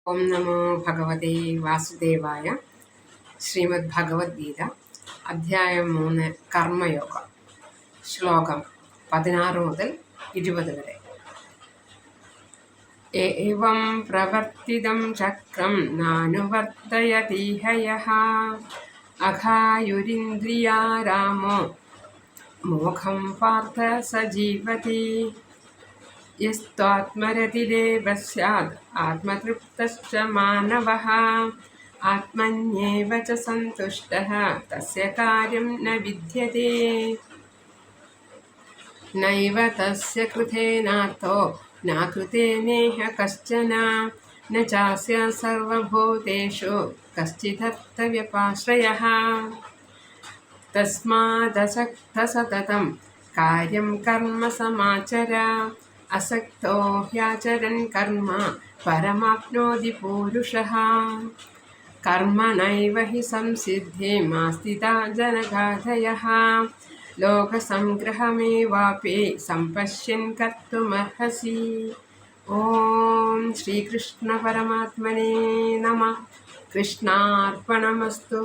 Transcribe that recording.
ఓం నమో భగవతే వాసుదేవాయ. ശ്രീമദ്ഭഗവത്ഗീത അധ്യായം 3 കർമ്മയോഗ ശ്ലോകം 16 മുതൽ 20 വരെ. ഏവം പ്രവർത്തിതം ചക്രം നാനുവർത്തയതീഹ യഃ അഘായുരിന്ദ്രിയാരാമോ മോഘം പാർത്ഥ സ ജീവതി. യസ്ത്വാത്മരതിരേവ സ്യാദ് ആത്മതൃപ്തശ്ച മാനവഃ ആത്മന്യേവ ച സന്തുഷ്ടഃ തസ്യ കാര്യം ന വിദ്യതേ. നൈവ തസ്യ കൃതേനാർത്ഥോ ന കൃതേനേഹ കശ്ചന ന ചാസ്യ സർവഭൂതേഷു കശ്ചിദർത്ഥവ്യപാശ്രയഃ. തസ്മാദസക്തഃ സതതം കാര്യം കർമ്മ സമാചര അസക്തോ ഹ്യാചരൻ കർമ്മ പരമാപ്നോതി പൂരുഷഃ. കർമ്മണൈവ ഹി സംസിദ്ധിമാസ്ഥിതാ ജനഗാധയഃ ലോകസംഗ്രഹമേവാപി സംപശ്യൻ കർത്തുമർഹസി. ഓം ശ്രീകൃഷ്ണ പരമാത്മനേ നമഃ. കൃഷ്ണാർപ്പണമസ്തു.